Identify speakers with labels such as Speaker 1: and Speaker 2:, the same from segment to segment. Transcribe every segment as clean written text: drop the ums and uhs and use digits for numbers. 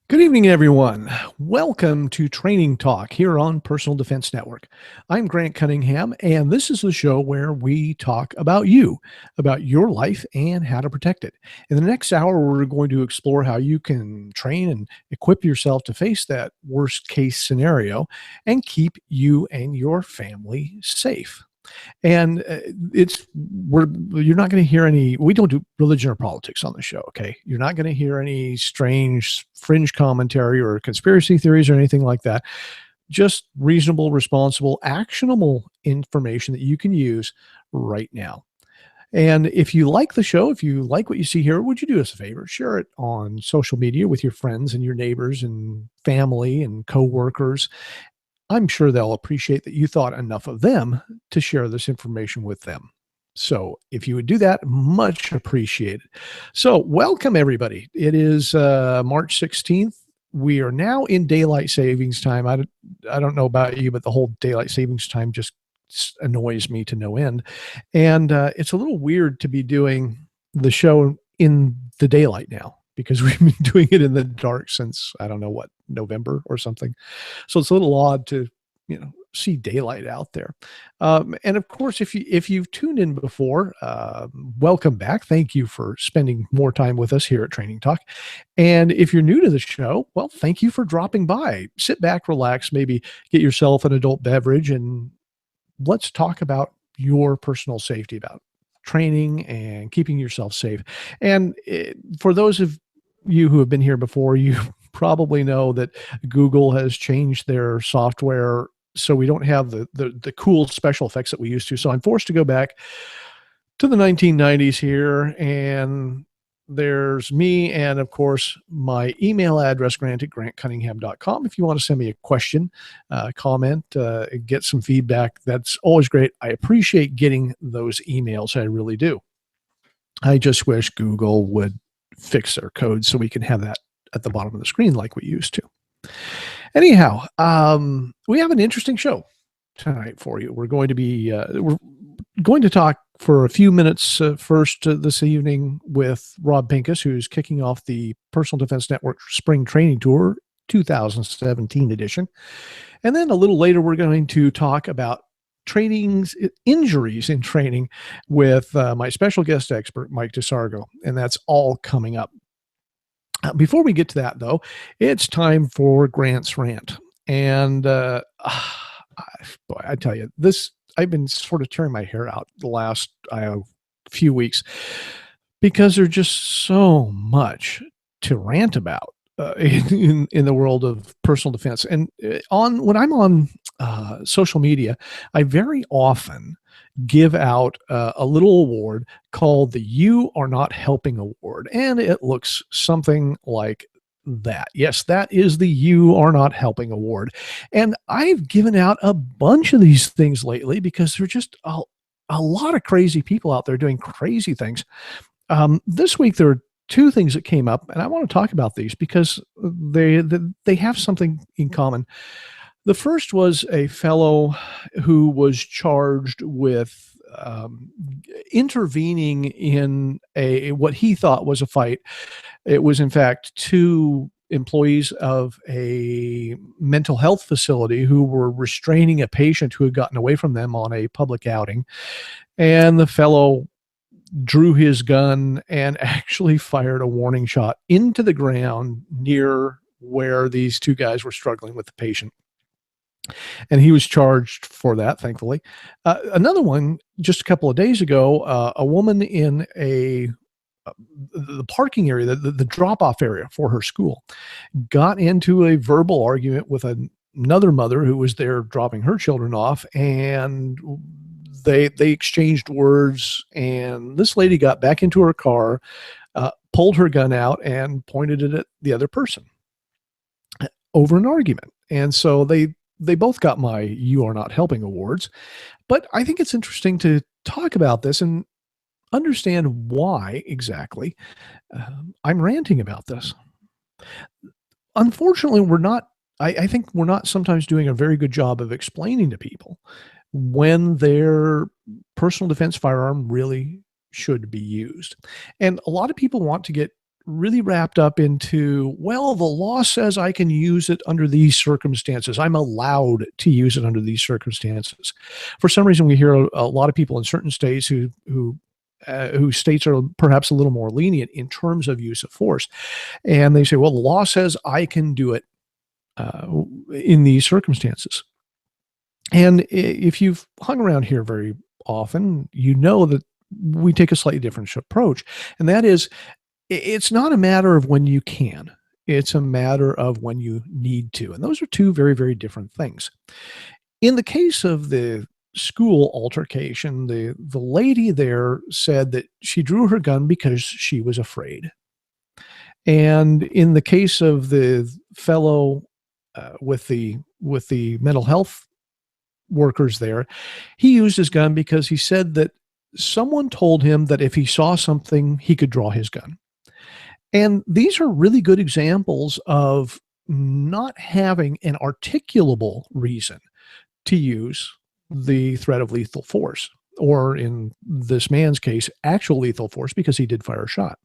Speaker 1: Good evening, everyone. Welcome to Training Talk here on Personal Defense Network. I'm Grant Cunningham, and this is the show where we talk about you, about your life, and how to protect it. In the next hour, we're going to explore how you can train and equip yourself to face that worst case scenario and keep you and your family safe. And it's we're you're not going to hear any. We don't do religion or politics on the show. Okay, you're not going to hear any strange fringe commentary or conspiracy theories or anything like that. Just reasonable, responsible, actionable information that you can use right now. And if you like the show, if you like what you see here, would you do us a favor? Share it on social media with your friends and your neighbors and family and coworkers. I'm sure they'll appreciate that you thought enough of them to share this information with them. So if you would do that, much appreciated. So welcome everybody. It is March 16th. We are now in daylight savings time. I don't know about you, but the whole daylight savings time just annoys me to no end. And it's a little weird to be doing the show in the daylight now because we've been doing it in the dark since, I don't know what, November or something. So it's a little odd to, see daylight out there. And of course, if you've tuned in before, welcome back. Thank you for spending more time with us here at Training Talk. And if you're new to the show, well, thank you for dropping by. Sit back, relax, maybe get yourself an adult beverage, and let's talk about your personal safety, about training and keeping yourself safe. And for those of you who have been here before, you probably know that Google has changed their software so we don't have the cool special effects that we used to. So I'm forced to go back to the 1990s here, and there's me and, of course, my email address, grant@grantcunningham.com. If you want to send me a question, comment, get some feedback, that's always great. I appreciate getting those emails. I really do. I just wish Google would fix their code so we can have that at the bottom of the screen like we used to. Anyhow, we have an interesting show tonight for you. We're going to talk for a few minutes first this evening with Rob Pincus, who's kicking off the Personal Defense Network Spring Training Tour 2017 edition. And then a little later, we're going to talk about injuries in training with my special guest expert, Mike DeSargo. And that's all coming up. Before we get to that, though, it's time for Grant's Rant. And boy, I tell you, I've been sort of tearing my hair out the last few weeks because there's just so much to rant about in the world of personal defense. And when I'm on social media, I very often give out a little award called the You Are Not Helping Award. And it looks something like that. Yes, that is the You Are Not Helping Award. And I've given out a bunch of these things lately because there're just a lot of crazy people out there doing crazy things. This week, there are two things that came up, and I want to talk about these because they have something in common. The first was a fellow who was charged with intervening in what he thought was a fight. It was, in fact, two employees of a mental health facility who were restraining a patient who had gotten away from them on a public outing. And the fellow drew his gun and actually fired a warning shot into the ground near where these two guys were struggling with the patient. And he was charged for that, thankfully. Another one, just a couple of days ago, a woman in the parking area, the drop-off area for her school, got into a verbal argument with another mother who was there dropping her children off, and they exchanged words, and this lady got back into her car, pulled her gun out, and pointed it at the other person over an argument. And so they both got my You Are Not Helping awards. But I think it's interesting to talk about this and understand why exactly I'm ranting about this. Unfortunately, I think we're not sometimes doing a very good job of explaining to people when their personal defense firearm really should be used. And a lot of people want to get really wrapped up into, well, the law says I can use it under these circumstances. I'm allowed to use it under these circumstances. For some reason, we hear a lot of people in certain states whose states are perhaps a little more lenient in terms of use of force, and they say, "Well, the law says I can do it uh, in these circumstances." And if you've hung around here very often, you know that we take a slightly different approach, and that is it's not a matter of when you can, it's a matter of when you need to. And those are two very, very different things. In the case of the school altercation, the lady there said that she drew her gun because she was afraid. And in the case of the fellow with the mental health workers there, he used his gun because he said that someone told him that if he saw something, he could draw his gun. And these are really good examples of not having an articulable reason to use the threat of lethal force, or in this man's case, actual lethal force, because he did fire a shot.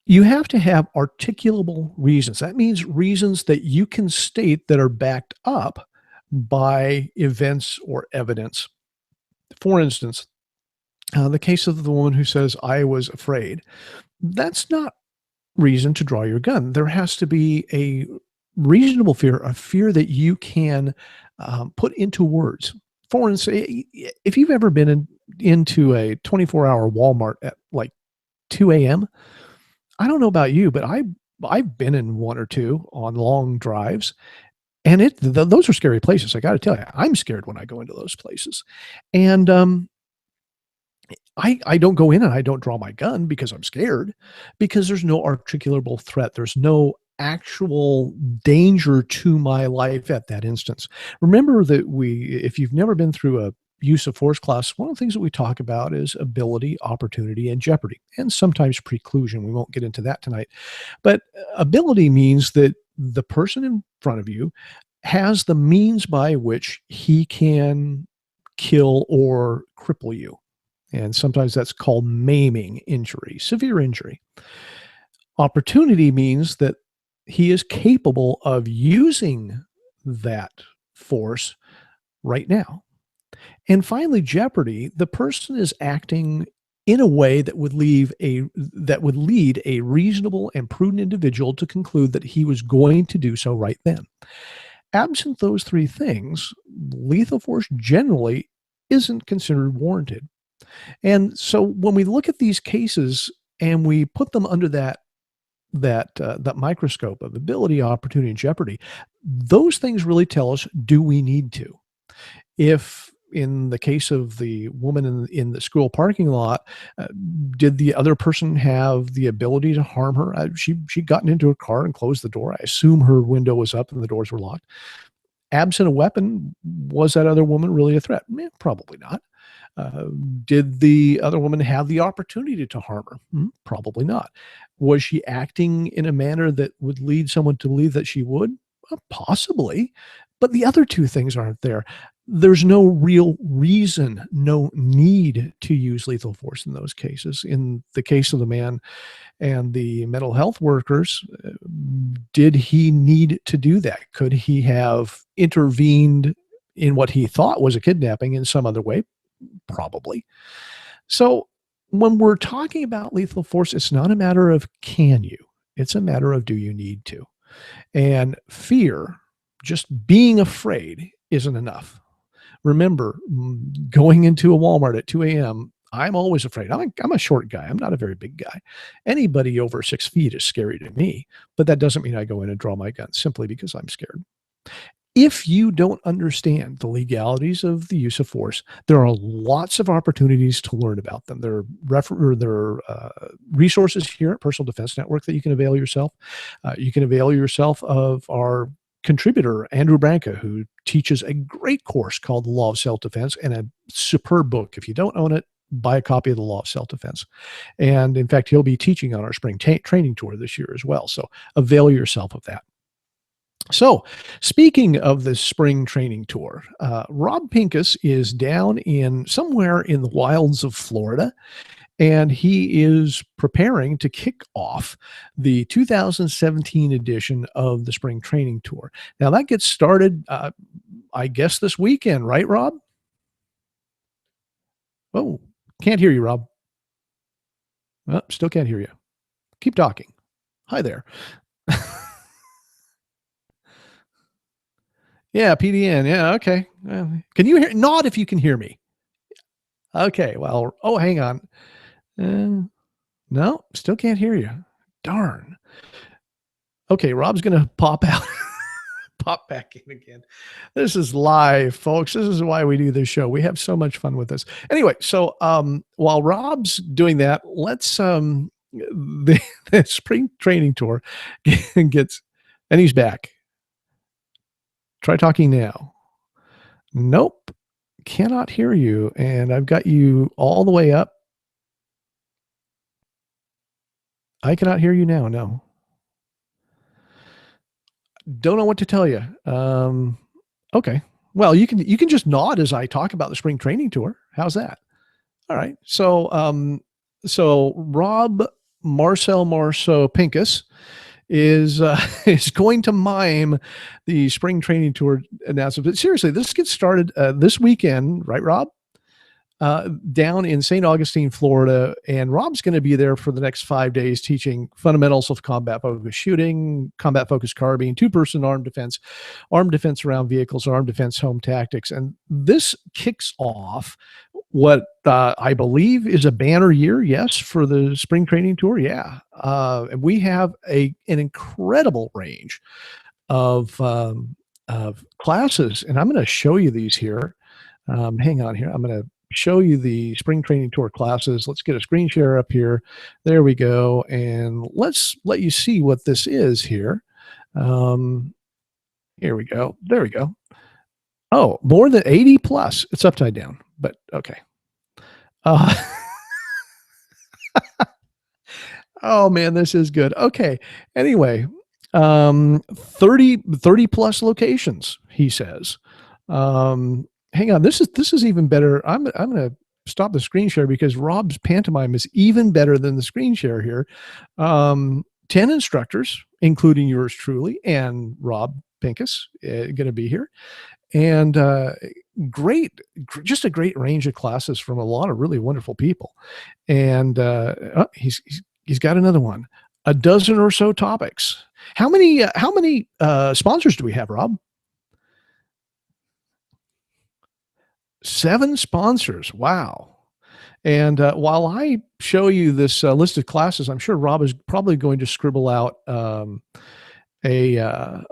Speaker 1: You have to have articulable reasons. That means reasons that you can state that are backed up by events or evidence. For instance, the case of the woman who says, I was afraid. That's not reason to draw your gun. There has to be a reasonable fear, a fear that you can put into words. For instance, if you've ever been into a 24-hour Walmart at like 2 a.m., I don't know about you, but I've been in one or two on long drives, and those are scary places. I got to tell you, I'm scared when I go into those places, and I don't go in and I don't draw my gun because I'm scared, because there's no articulable threat. There's no actual danger to my life at that instance. Remember that if you've never been through a use of force class, one of the things that we talk about is ability, opportunity, and jeopardy, and sometimes preclusion. We won't get into that tonight. But ability means that the person in front of you has the means by which he can kill or cripple you. And sometimes that's called maiming injury, severe injury. Opportunity means that he is capable of using that force right now. And finally, jeopardy, the person is acting in a way that would lead a reasonable and prudent individual to conclude that he was going to do so right then. Absent those three things, lethal force generally isn't considered warranted. And so when we look at these cases and we put them under that microscope of ability, opportunity, and jeopardy, those things really tell us, do we need to? If in the case of the woman in the school parking lot, did the other person have the ability to harm her? She'd gotten into her car and closed the door. I assume her window was up and the doors were locked. Absent a weapon, was that other woman really a threat? Probably not. Uh, did the other woman have the opportunity to harm her? Probably not. Was she acting in a manner that would lead someone to believe that she would? Possibly. But the other two things aren't there. There's no real reason, no need to use lethal force in those cases. In the case of the man and the mental health workers, did he need to do that? Could he have intervened in what he thought was a kidnapping in some other way? Probably. So when we're talking about lethal force, it's not a matter of can you, it's a matter of do you need to. And fear, just being afraid, isn't enough. Remember, going into a Walmart at 2 a.m., I'm always afraid. I'm a short guy. I'm not a very big guy. Anybody over 6 feet is scary to me, but that doesn't mean I go in and draw my gun simply because I'm scared. If you don't understand the legalities of the use of force, there are lots of opportunities to learn about them. There are resources here at Personal Defense Network that you can avail yourself. You can avail yourself of our contributor, Andrew Branca, who teaches a great course called The Law of Self-Defense, and a superb book. If you don't own it, buy a copy of The Law of Self-Defense. And in fact, he'll be teaching on our spring training tour this year as well. So avail yourself of that. So, speaking of the spring training tour, Rob Pincus is down in somewhere in the wilds of Florida, and he is preparing to kick off the 2017 edition of the Spring Training Tour. Now, that gets started, I guess, this weekend, right, Rob? Oh, can't hear you, Rob. Oh, still can't hear you. Keep talking. Hi there. Yeah, PDN. Yeah, okay. Can you hear? Nod if you can hear me. Okay. Well, oh, hang on. No, still can't hear you. Darn. Okay, Rob's gonna pop out, pop back in again. This is live, folks. This is why we do this show. We have so much fun with this. Anyway, so while Rob's doing that, let's the Spring Training Tour gets, and he's back. Try talking now. Nope, cannot hear you, and I've got you all the way up. I cannot hear you now. No, don't know what to tell you. Okay. Well, you can just nod as I talk about the Spring Training Tour. How's that? All right. So Rob Marcel Marceau Pincus is is going to mime the Spring Training Tour announcement. But seriously, this gets started this weekend, right, Rob? Down in St. Augustine, Florida, and Rob's going to be there for the next 5 days teaching fundamentals of combat focused shooting, combat focused carbine, two-person armed defense around vehicles, armed defense home tactics. And this kicks off what I believe is a banner year, yes, for the Spring Training Tour. Yeah. We have an incredible range of classes, and I'm going to show you these here. Hang on here. I'm going to show you the Spring Training Tour classes. Let's get a screen share up here. There we go. And let's let you see what this is here. Here we go. There we go. Oh, more than 80 plus. It's upside down, but okay. Oh man, this is good. Okay. Anyway, 30 plus locations, he says. Hang on, this is even better. I'm going to stop the screen share because Rob's pantomime is even better than the screen share here. 10 instructors, including yours truly and Rob Pincus, going to be here. And just a great range of classes from a lot of really wonderful people. And he's got another one, a dozen or so topics. How many sponsors do we have, Rob? 7 sponsors. Wow. And while I show you this list of classes, I'm sure Rob is probably going to scribble out a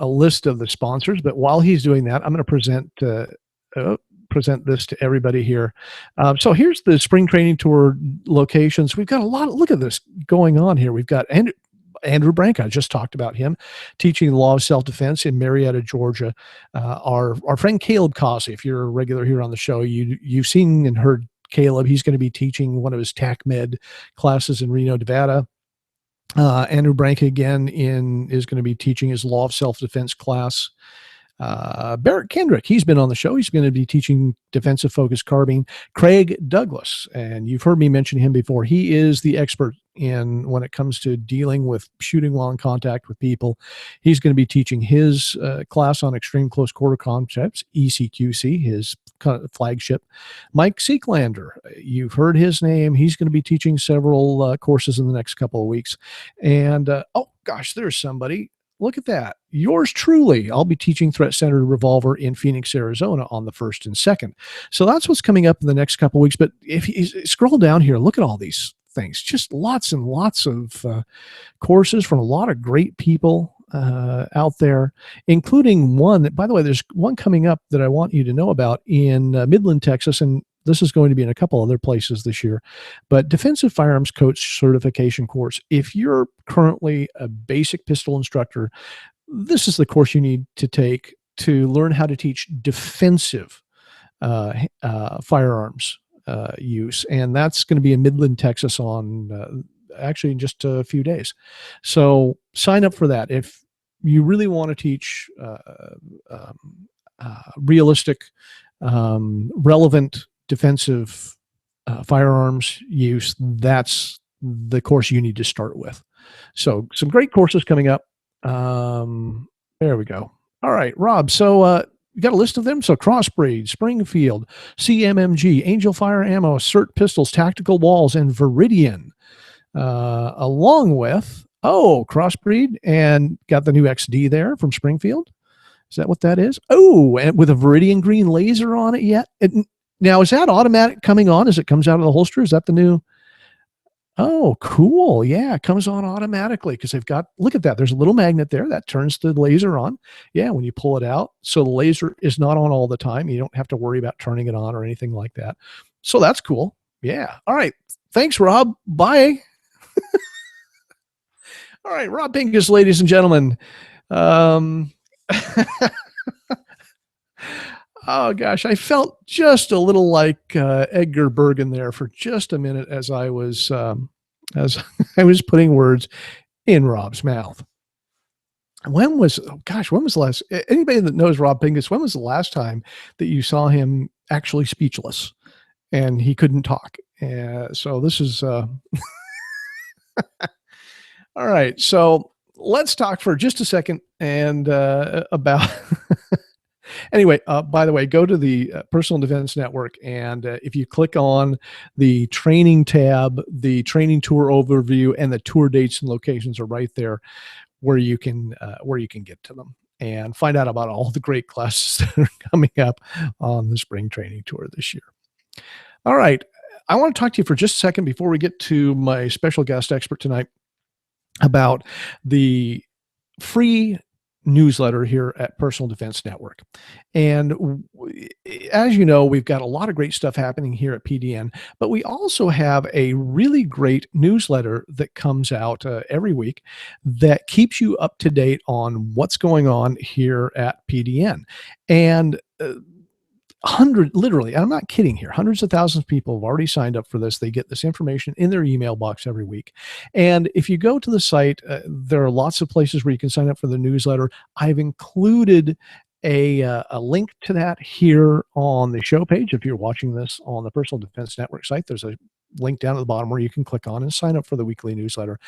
Speaker 1: list of the sponsors. But while he's doing that, I'm going to present this to everybody here. So here's the Spring Training Tour locations. We've got a lot. Look at this going on here. We've got Andrew Branca, I just talked about him, teaching the law of self-defense in Marietta, Georgia. Our friend Caleb Cossey, if you're a regular here on the show, you've seen and heard Caleb. He's going to be teaching one of his TACMED classes in Reno, Nevada. Andrew Branca again is going to be teaching his law of self-defense class. Barrett Kendrick, he's been on the show. He's going to be teaching defensive focused carbine. Craig Douglas, and you've heard me mention him before. He is the expert when it comes to dealing with shooting while in contact with people. He's going to be teaching his class on extreme close quarter concepts, ECQC, his flagship. Mike Seeklander, you've heard his name. He's going to be teaching several courses in the next couple of weeks. And oh gosh, there's somebody. Look at that. Yours truly. I'll be teaching threat-centered revolver in Phoenix, Arizona on the 1st and 2nd. So that's what's coming up in the next couple of weeks. But if you scroll down here, look at all these things. Just lots and lots of courses from a lot of great people out there, including one that, by the way, there's one coming up that I want you to know about in Midland, Texas. And this is going to be in a couple other places this year, but Defensive Firearms Coach Certification course. If you're currently a basic pistol instructor, this is the course you need to take to learn how to teach defensive firearms use. And that's going to be in Midland, Texas on actually in just a few days. So sign up for that. If you really want to teach realistic, relevant defensive firearms use, that's the course you need to start with. So some great courses coming up. There we go. All right, Rob. So you got a list of them. So Crossbreed, Springfield, CMMG, Angel Fire Ammo, CERT Pistols, Tactical Walls, and Viridian. Along with, Crossbreed, and got the new XD there from Springfield. Is that what that is? Oh, and with a Viridian green laser on it yet? Now, is that automatic coming on as it comes out of the holster? Is that the new? Oh, cool. Yeah, it comes on automatically because they've got, look at that. There's a little magnet there that turns the laser on. Yeah, when you pull it out. So the laser is not on all the time. You don't have to worry about turning it on or anything like that. So that's cool. Yeah. All right. Thanks, Rob. Bye. All right, Rob Pincus, ladies and gentlemen. Um, oh gosh, I felt just a little like Edgar Bergen there for just a minute as I was I was putting words in Rob's mouth. When was the last, anybody that knows Rob Pincus, when was the last time that you saw him actually speechless and he couldn't talk? So this is all right. So let's talk for just a second and about. Anyway, by the way, go to the Personal Defense Network, and if you click on the training tab, the training tour overview and the tour dates and locations are right there, where you can get to them and find out about all the great classes that are coming up on the spring training tour this year. All right, I want to talk to you for just a second before we get to my special guest expert tonight about the free newsletter here at Personal Defense Network. And as you know, we've got a lot of great stuff happening here at PDN, but we also have a really great newsletter that comes out every week that keeps you up to date on what's going on here at PDN. And literally, and I'm not kidding here, hundreds of thousands of people have already signed up for this. They get this information in their email box every week. And if you go to the site, there are lots of places where you can sign up for the newsletter. I've included a link to that here on the show page. If you're watching this on the Personal Defense Network site, there's a link down at the bottom where you can click on and sign up for the weekly newsletter.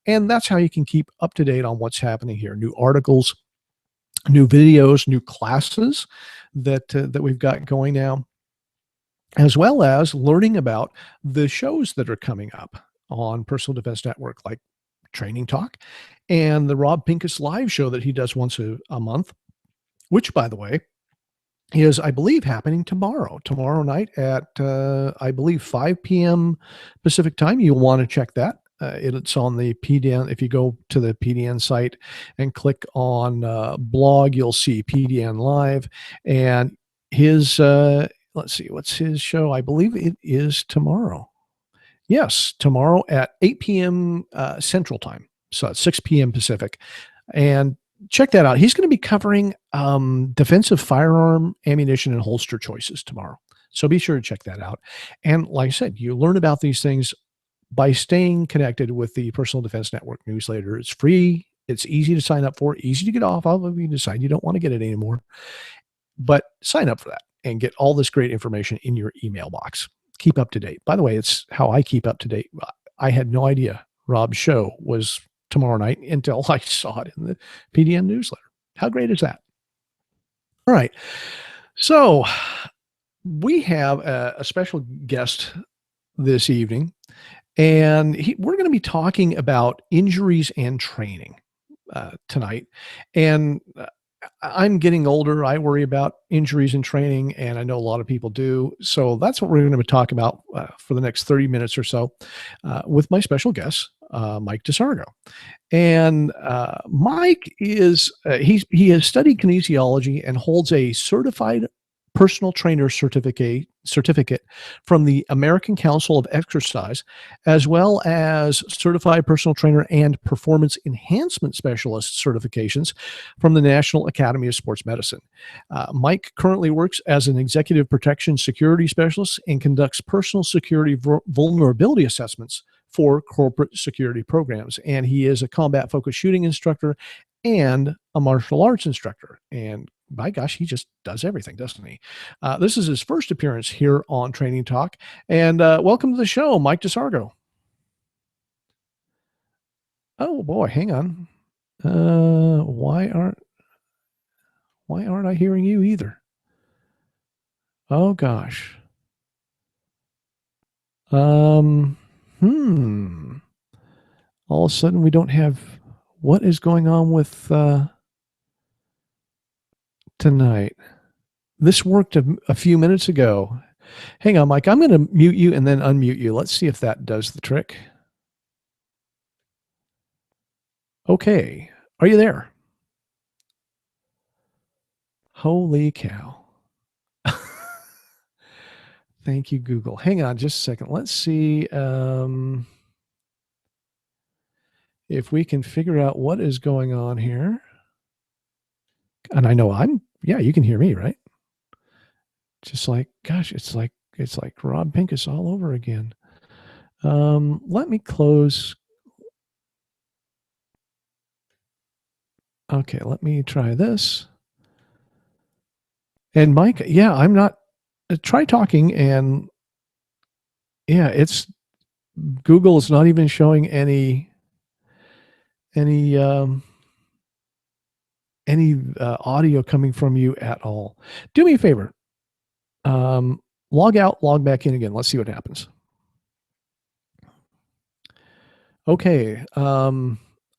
Speaker 1: And that's how you can keep up to date on what's happening here. New articles, new videos, new classes that we've got going now, as well as learning about the shows that are coming up on Personal Defense Network, like Training Talk and the Rob Pincus live show that he does once a month, which, by the way, is, I believe, happening tomorrow night at, I believe, 5 p.m. Pacific time. You'll want to check that. It's on the PDN. If you go to the PDN site and click on blog, you'll see PDN Live. And his, let's see, what's his show? I believe it is tomorrow. Yes, tomorrow at 8 p.m. Central Time. So at 6 p.m. Pacific. And check that out. He's going to be covering defensive firearm, ammunition, and holster choices tomorrow. So be sure to check that out. And like I said, you learn about these things by staying connected with the Personal Defense Network newsletter. It's free. It's easy to sign up for, easy to get off of if you decide you don't want to get it anymore. But sign up for that and get all this great information in your email box. Keep up to date. By the way, it's how I keep up to date. I had no idea Rob's show was tomorrow night until I saw it in the PDN newsletter. How great is that? All right. So we have a special guest this evening. And we're going to be talking about injuries and training tonight. And I'm getting older. I worry about injuries and training, and I know a lot of people do. So that's what we're going to be talking about for the next 30 minutes or so with my special guest, Mike DeSargo. And Mike is, he has studied kinesiology and holds a certified personal trainer certificate from the American Council of Exercise, as well as certified personal trainer and performance enhancement specialist certifications from the National Academy of Sports Medicine. Mike currently works as an executive protection security specialist and conducts personal security vulnerability assessments for corporate security programs. And he is a combat focused shooting instructor and a martial arts instructor. And by gosh, he just does everything, doesn't he? This is his first appearance here on Training Talk. And welcome to the show, Mike DeSargo. Oh boy, hang on. Why aren't I hearing you either? Oh gosh. All of a sudden we don't have, what is going on with tonight? This worked a few minutes ago. Hang on, Mike. I'm going to mute you and then unmute you. Let's see if that does the trick. Okay. Are you there? Holy cow. Thank you, Google. Hang on just a second. Let's see if we can figure out what is going on here. And I know yeah, you can hear me, right? Just like, gosh, it's like Rob Pincus all over again. Let me close. Okay, let me try this. And Mike, yeah, I'm not, try talking, and yeah, it's, Google is not even showing any audio coming from you at all. Do me a favor. Log out, log back in again. Let's see what happens. Okay.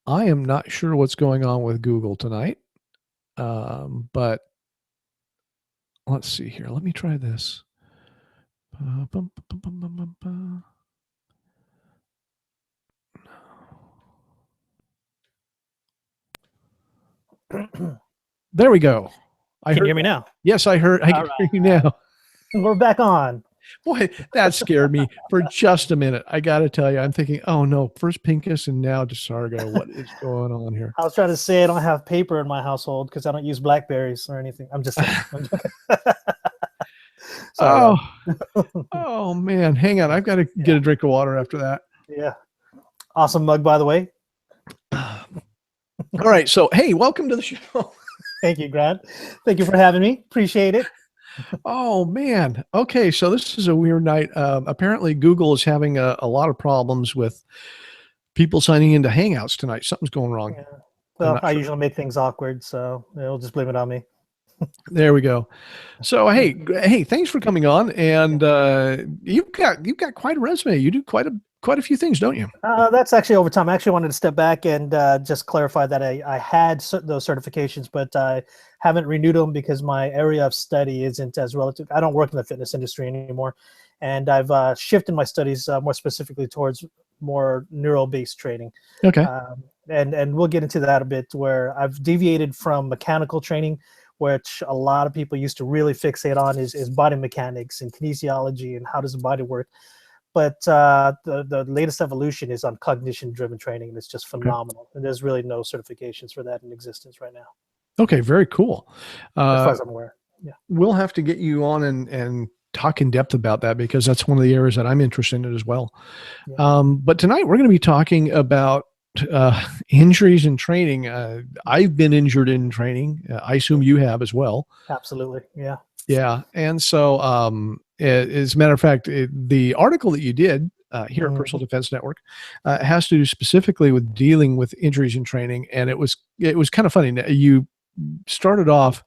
Speaker 1: I am not sure what's going on with Google tonight. But let's see here. Let me try this. There we go.
Speaker 2: Can you hear me now?
Speaker 1: Yes, I heard. I can hear you now.
Speaker 2: We're back on.
Speaker 1: Boy, that scared me for just a minute. I got to tell you, I'm thinking, oh no, first Pincus and now DeSargo. What is going on here?
Speaker 2: I was trying to say I don't have paper in my household because I don't use Blackberries or anything. I'm just saying.
Speaker 1: Oh man, hang on. I've got to get a drink of water after that.
Speaker 2: Yeah. Awesome mug, by the way.
Speaker 1: All right. So, hey, welcome to the show.
Speaker 2: Thank you, Grant. Thank you for having me. Appreciate it.
Speaker 1: Oh man. Okay. So this is a weird night. Apparently Google is having a lot of problems with people signing into Hangouts tonight. Something's going wrong.
Speaker 2: Yeah. Well, I usually make things awkward, so we'll just blame it on me.
Speaker 1: There we go. So, hey, thanks for coming on. And you've got quite a resume. You do quite a few things, don't you?
Speaker 2: That's actually over time. I actually wanted to step back and just clarify that I had those certifications, but I haven't renewed them because my area of study isn't as relative. I don't work in the fitness industry anymore. And I've shifted my studies more specifically towards more neural-based training.
Speaker 1: Okay.
Speaker 2: And we'll get into that a bit, where I've deviated from mechanical training, which a lot of people used to really fixate on is body mechanics and kinesiology and how does the body work. But the latest evolution is on cognition-driven training, and it's just phenomenal. Okay. And there's really no certifications for that in existence right now.
Speaker 1: Okay, very cool.
Speaker 2: As far as I'm aware, yeah.
Speaker 1: We'll have to get you on and talk in depth about that, because that's one of the areas that I'm interested in as well. Yeah. But tonight we're going to be talking about injuries in training. I've been injured in training. I assume you have as well.
Speaker 2: Absolutely, yeah.
Speaker 1: Yeah, and so as a matter of fact, the article that you did here at Personal Defense Network has to do specifically with dealing with injuries in training, and it was kind of funny. You started off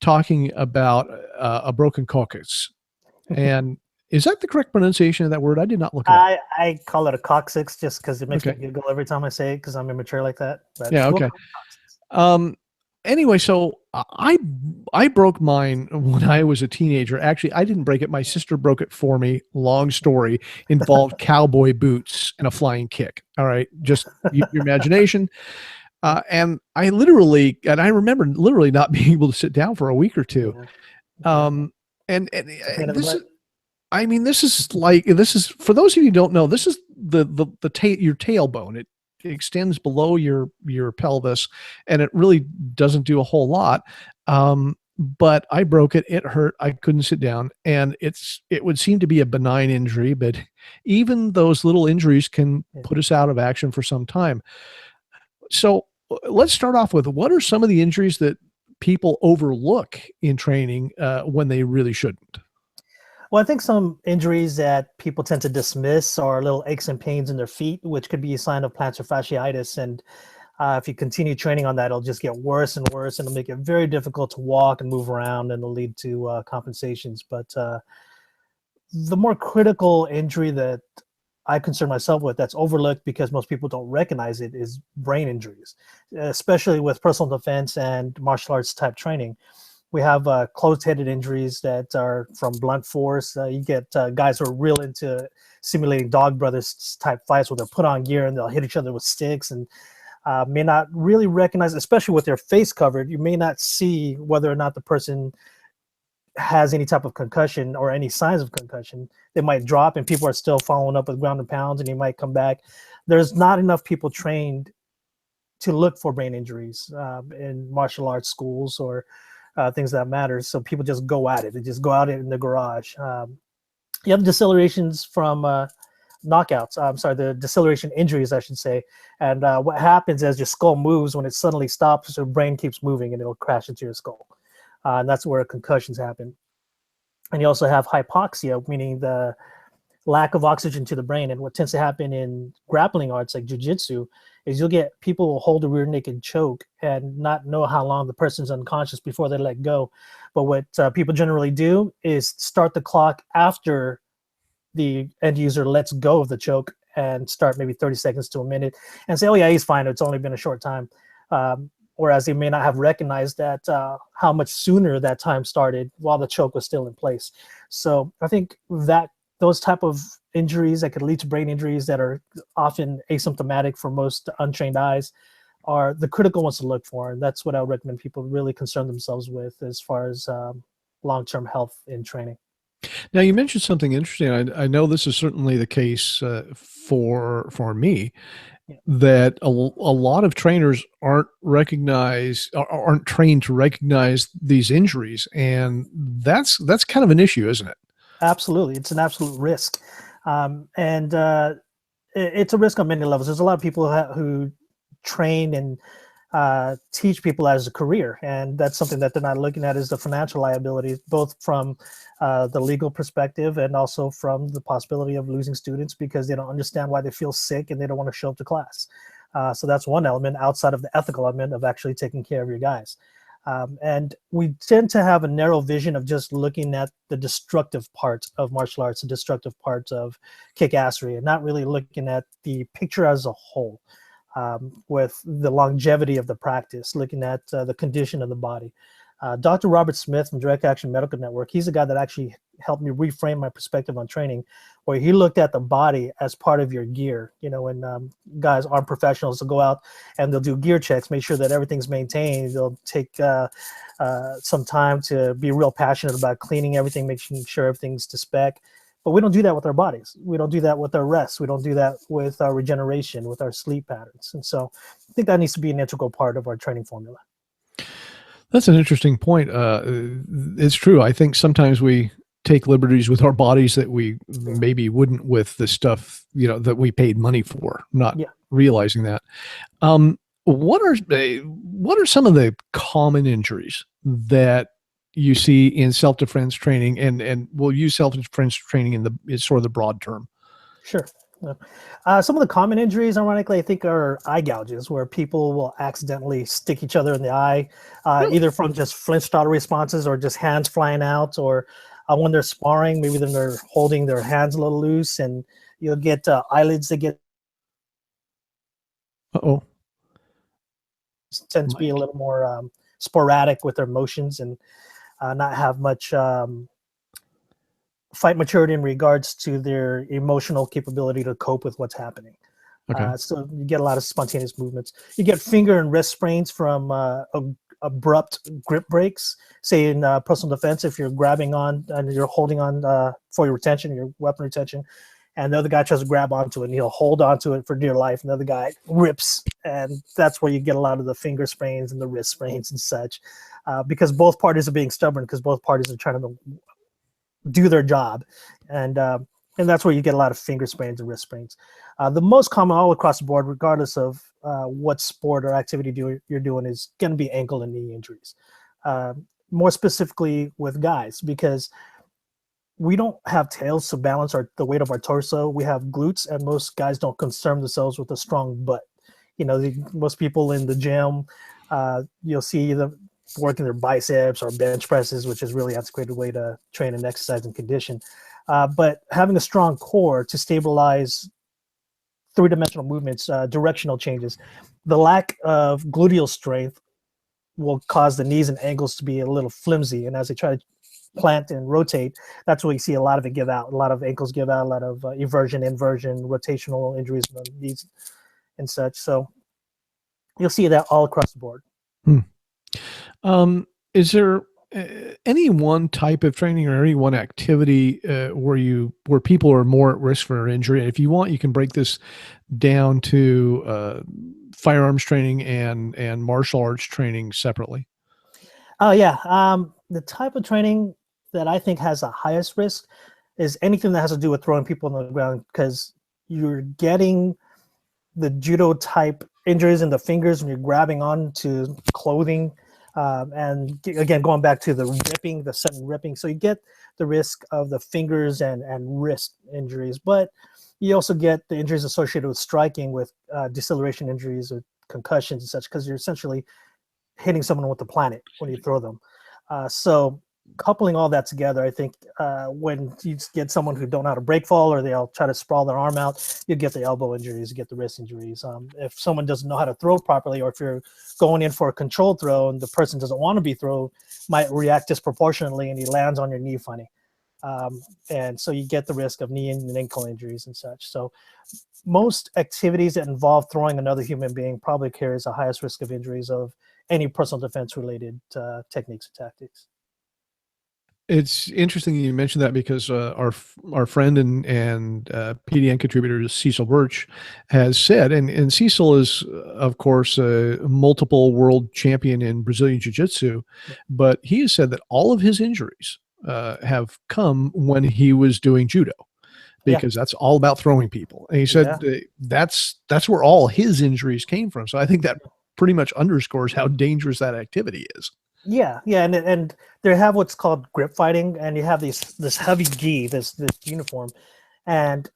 Speaker 1: talking about a broken coccyx, and is that the correct pronunciation of that word? I did not look it up.
Speaker 2: I call it a coccyx just because it makes me giggle every time I say it, because I'm immature like that. But
Speaker 1: yeah, okay. Anyway, so I broke mine when I was a teenager. Actually, I didn't break it. My sister broke it for me. Long story. Involved cowboy boots and a flying kick. All right, just your imagination. And I remember literally not being able to sit down for a week or two. And this is, I mean, this is for those of you who don't know, this is your tailbone. It extends below your pelvis, and it really doesn't do a whole lot. But I broke it. It hurt. I couldn't sit down, and it would seem to be a benign injury, but even those little injuries can put us out of action for some time. So let's start off with, what are some of the injuries that people overlook in training when they really shouldn't?
Speaker 2: Well, I think some injuries that people tend to dismiss are little aches and pains in their feet, which could be a sign of plantar fasciitis. And if you continue training on that, it'll just get worse and worse, and it'll make it very difficult to walk and move around, and it'll lead to compensations. But the more critical injury that I concern myself with that's overlooked because most people don't recognize it is brain injuries, especially with personal defense and martial arts type training. We have closed-headed injuries that are from blunt force. You get guys who are real into simulating Dog Brothers type fights where they'll put on gear and they'll hit each other with sticks and may not really recognize, especially with their face covered, you may not see whether or not the person has any type of concussion or any signs of concussion. They might drop and people are still following up with ground and pounds and he might come back. There's not enough people trained to look for brain injuries in martial arts schools or things that matter. So people just go at it. They just go out in the garage. You have decelerations from knockouts. I'm sorry, the deceleration injuries, I should say. And what happens as your skull moves, when it suddenly stops, your brain keeps moving and it'll crash into your skull. And that's where concussions happen. And you also have hypoxia, meaning the lack of oxygen to the brain. And what tends to happen in grappling arts like jiu-jitsu is you'll get people who hold a rear naked choke and not know how long the person's unconscious before they let go. But what people generally do is start the clock after the end user lets go of the choke and start maybe 30 seconds to a minute and say, oh yeah, he's fine. It's only been a short time. Whereas they may not have recognized that how much sooner that time started while the choke was still in place. So I think that those type of injuries that could lead to brain injuries that are often asymptomatic for most untrained eyes are the critical ones to look for. And that's what I would recommend people really concern themselves with as far as long-term health in training.
Speaker 1: Now, you mentioned something interesting. I know this is certainly the case for me,
Speaker 2: Yeah.
Speaker 1: that a lot of trainers aren't trained to recognize these injuries, and that's kind of an issue, isn't it?
Speaker 2: Absolutely. It's an absolute risk. And it's a risk on many levels. There's a lot of people who train and teach people as a career, and that's something that they're not looking at is the financial liability, both from the legal perspective and also from the possibility of losing students because they don't understand why they feel sick and they don't want to show up to class. So that's one element outside of the ethical element of actually taking care of your guys. And we tend to have a narrow vision of just looking at the destructive part of martial arts, the destructive part of kick-assery, and not really looking at the picture as a whole. With the longevity of the practice, looking at the condition of the body. Dr. Robert Smith from Direct Action Medical Network, he's the guy that actually helped me reframe my perspective on training, where he looked at the body as part of your gear. You know, when guys aren't professionals, they'll go out and they'll do gear checks, make sure that everything's maintained. They'll take some time to be real passionate about cleaning everything, making sure everything's to spec. But we don't do that with our bodies. We don't do that with our rest. We don't do that with our regeneration, with our sleep patterns. And so I think that needs to be an integral part of our training formula.
Speaker 1: That's an interesting point. It's true. I think sometimes we take liberties with our bodies that we maybe wouldn't with the stuff, that we paid money for, not realizing that. What are some of the common injuries that you see in self-defense training, and we'll use self-defense training in sort of the broad term?
Speaker 2: Sure. Some of the common injuries, ironically, I think are eye gouges, where people will accidentally stick each other in the eye, either from just flinch startle responses or just hands flying out, or when they're sparring, maybe then they're holding their hands a little loose, and you'll get eyelids that get tend to be a little more sporadic with their motions and not have much fight maturity in regards to their emotional capability to cope with what's happening.
Speaker 1: Okay.
Speaker 2: So you get a lot of spontaneous movements. You get finger and wrist sprains from abrupt grip breaks. Say in personal defense, if you're grabbing on and you're holding on for your retention, your weapon retention, and the other guy tries to grab onto it and he'll hold onto it for dear life. And the other guy rips, and that's where you get a lot of the finger sprains and the wrist sprains and such, because both parties are being stubborn, because both parties are trying to do their job, and that's where you get a lot of finger sprains and wrist sprains. The most common all across the board, regardless of what sport or activity you're doing, is going to be ankle and knee injuries. more specifically with guys, because we don't have tails to balance the weight of our torso. We have glutes, and most guys don't concern themselves with a strong butt. Most people in the gym, you'll see them working their biceps or bench presses, which is really a antiquated way to train and exercise and condition. But having a strong core to stabilize three-dimensional movements, directional changes, the lack of gluteal strength will cause the knees and ankles to be a little flimsy. And as they try to plant and rotate, that's where you see a lot of it give out. A lot of ankles give out, a lot of eversion, inversion, rotational injuries in the knees and such. So you'll see that all across the board.
Speaker 1: Is there any one type of training or any one activity where people are more at risk for injury? And if you want, you can break this down to firearms training and martial arts training separately.
Speaker 2: Oh yeah, the type of training that I think has the highest risk is anything that has to do with throwing people on the ground, because you're getting the judo type injuries in the fingers when you're grabbing onto clothing. And again, going back to the ripping, the sudden ripping. So you get the risk of the fingers and wrist injuries, but you also get the injuries associated with striking, with deceleration injuries or concussions and such, because you're essentially hitting someone with the planet when you throw them. So coupling all that together, I think when you get someone who don't know how to break fall, or they'll try to sprawl their arm out, you get the elbow injuries, you get the wrist injuries. If someone doesn't know how to throw properly, or if you're going in for a controlled throw and the person doesn't want to be thrown, might react disproportionately and he lands on your knee funny. And so you get the risk of knee and ankle injuries and such. So most activities that involve throwing another human being probably carries the highest risk of injuries of any personal defense related techniques or tactics.
Speaker 1: It's interesting you mentioned that, because our friend and PDN contributor Cecil Birch has said, and Cecil is of course a multiple world champion in Brazilian Jiu-Jitsu, but he has said that all of his injuries have come when he was doing judo, because that's all about throwing people. And he said that's where all his injuries came from. So I think that pretty much underscores how dangerous that activity is.
Speaker 2: Yeah, and they have what's called grip fighting, and you have this heavy gi, this uniform, and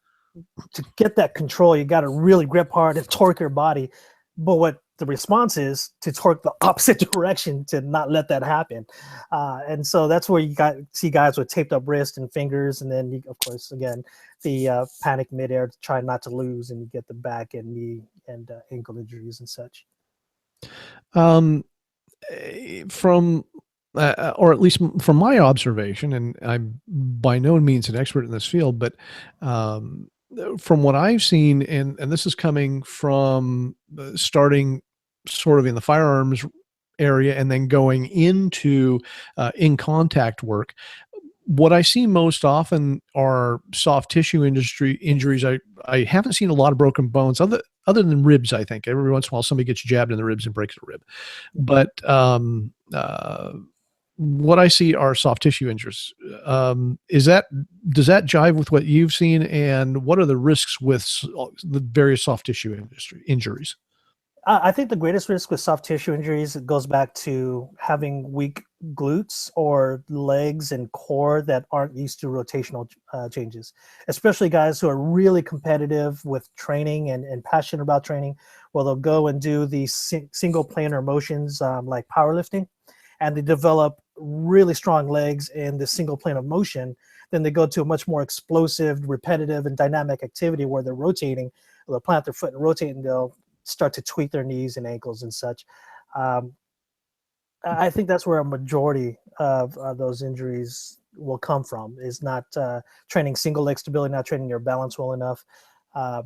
Speaker 2: to get that control, you got to really grip hard and torque your body. But what the response is to torque the opposite direction to not let that happen. And so that's where you see guys with taped up wrists and fingers, and then of course again the panic midair to try not to lose, and you get the back and knee and ankle injuries and such.
Speaker 1: From or at least from my observation, and I'm by no means an expert in this field, but from what I've seen, and this is coming from starting sort of in the firearms area and then going into in contact work, what I see most often are soft tissue industry injuries. I haven't seen a lot of broken bones other than ribs. I think every once in a while somebody gets jabbed in the ribs and breaks a rib, but what I see are soft tissue injuries. Does that jive with what you've seen, and what are the risks with the various soft tissue injuries?
Speaker 2: I think the greatest risk with soft tissue injuries, it goes back to having weak glutes or legs and core that aren't used to rotational changes, especially guys who are really competitive with training and passionate about training. Well, they'll go and do these single planar motions like powerlifting, and they develop really strong legs in the single plane of motion. Then they go to a much more explosive, repetitive, and dynamic activity where they're rotating. They'll plant their foot and rotate, and they'll start to tweak their knees and ankles and such. I think that's where a majority of those injuries will come from, is not training single leg stability, not training your balance well enough. The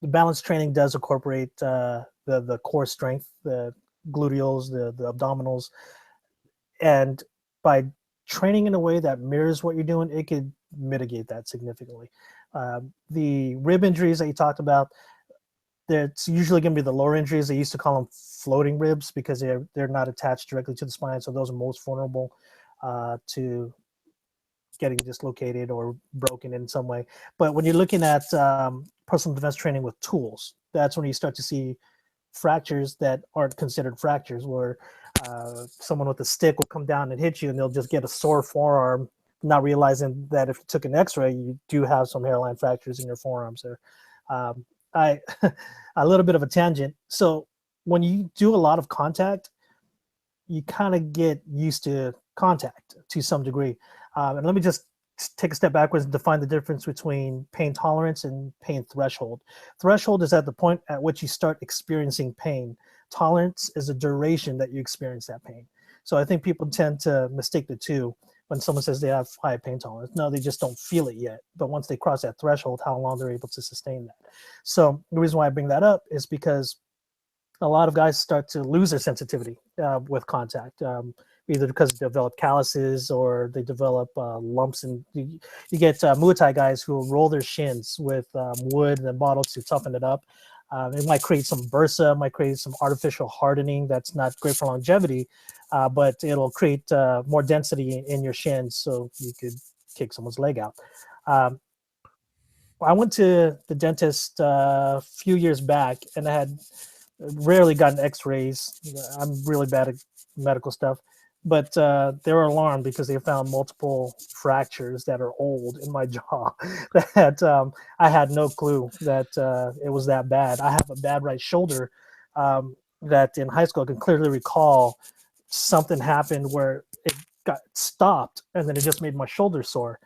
Speaker 2: balance training does incorporate the core strength, the gluteals, the abdominals, and by training in a way that mirrors what you're doing, it could mitigate that significantly. The rib injuries that you talked about, it's usually going to be the lower injuries. They used to call them floating ribs because they're not attached directly to the spine, so those are most vulnerable to getting dislocated or broken in some way. But when you're looking at personal defense training with tools, that's when you start to see fractures that aren't considered fractures, where someone with a stick will come down and hit you, and they'll just get a sore forearm, not realizing that if you took an X-ray, you do have some hairline fractures in your forearms there. I a little bit of a tangent. So when you do a lot of contact, you kind of get used to contact to some degree. And let me just take a step backwards and define the difference between pain tolerance and pain threshold. Threshold is at the point at which you start experiencing pain. Tolerance is the duration that you experience that pain. So I think people tend to mistake the two when someone says they have high pain tolerance. No, they just don't feel it yet. But once they cross that threshold, how long they're able to sustain that. So the reason why I bring that up is because a lot of guys start to lose their sensitivity with contact, either because they develop calluses or they develop lumps. And you get Muay Thai guys who will roll their shins with wood and bottles to toughen it up. It might create some bursa, might create some artificial hardening that's not great for longevity, but it'll create more density in your shins so you could kick someone's leg out. I went to the dentist a few years back, and I had rarely gotten x-rays. I'm really bad at medical stuff, but they were alarmed because they found multiple fractures that are old in my jaw that I had no clue that it was that bad. I have a bad right shoulder that in high school I can clearly recall something happened where it got stopped and then it just made my shoulder sore.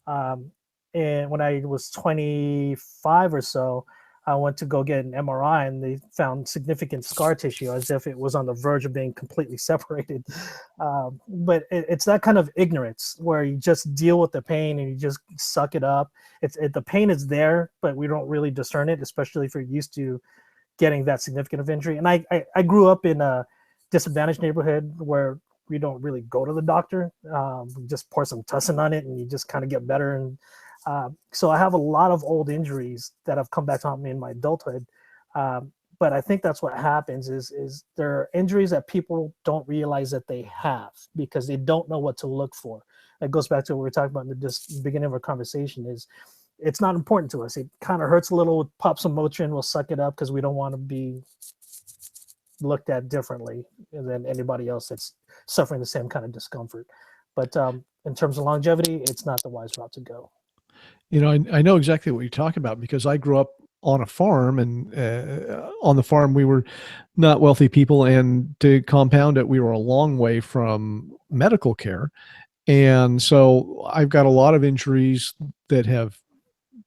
Speaker 2: And when I was 25 or so, I went to go get an MRI, and they found significant scar tissue as if it was on the verge of being completely separated. But it's that kind of ignorance where you just deal with the pain and you just suck it up. The pain is there, but we don't really discern it, especially if you're used to getting that significant of injury. And I grew up in a disadvantaged neighborhood where we don't really go to the doctor. We just pour some tussin on it and you just kind of get better. And so I have a lot of old injuries that have come back to haunt me in my adulthood. But I think that's what happens is there are injuries that people don't realize that they have because they don't know what to look for. That goes back to what we were talking about in the beginning of our conversation is it's not important to us. It kind of hurts a little, we'll pop some Motrin, we'll suck it up because we don't want to be looked at differently than anybody else that's suffering the same kind of discomfort. But in terms of longevity, it's not the wise route to go.
Speaker 1: You know, I know exactly what you're talking about because I grew up on a farm, and on the farm we were not wealthy people, and to compound it, we were a long way from medical care. And so I've got a lot of injuries that have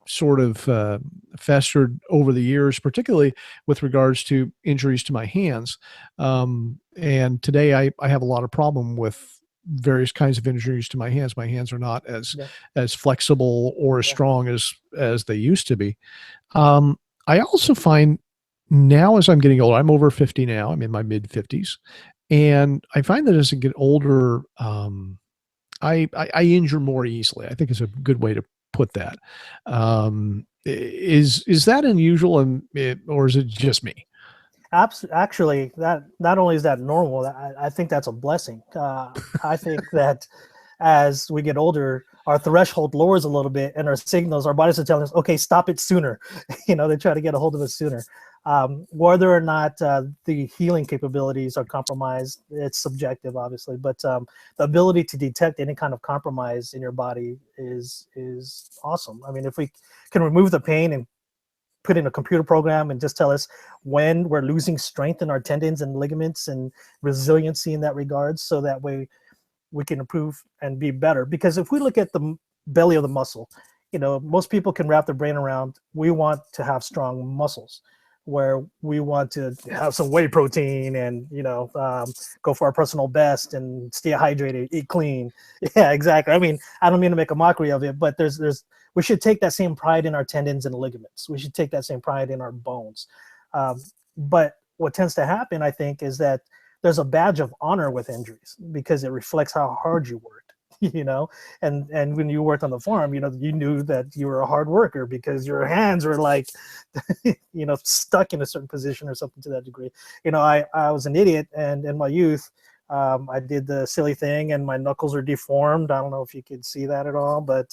Speaker 1: sort of festered over the years, particularly with regards to injuries to my hands. And today I have a lot of problem with various kinds of injuries to my hands. My hands are not as flexible or as strong as they used to be. I also find now as I'm getting older, I'm over 50 now, I'm in my mid 50s. And I find that as I get older, I injure more easily. I think is a good way to put that. Is that unusual, or is it just me?
Speaker 2: Actually, that not only is that normal, I think that's a blessing. I think that as we get older, our threshold lowers a little bit, and our signals, our bodies are telling us, "Okay, stop it sooner." They try to get a hold of us sooner. Whether or not the healing capabilities are compromised, it's subjective, obviously, but the ability to detect any kind of compromise in your body is awesome. I mean, if we can remove the pain and put in a computer program and just tell us when we're losing strength in our tendons and ligaments and resiliency in that regard, so that way we can improve and be better. Because if we look at the belly of the muscle, most people can wrap their brain around, we want to have strong muscles, where we want to have some whey protein and, go for our personal best and stay hydrated, eat clean. Yeah, exactly. I mean, I don't mean to make a mockery of it, but we should take that same pride in our tendons and ligaments. We should take that same pride in our bones. But what tends to happen, I think, is that there's a badge of honor with injuries because it reflects how hard you worked, and when you worked on the farm, you knew that you were a hard worker because your hands were like, stuck in a certain position or something to that degree. I was an idiot, and in my youth, I did the silly thing and my knuckles are deformed. I don't know if you could see that at all, but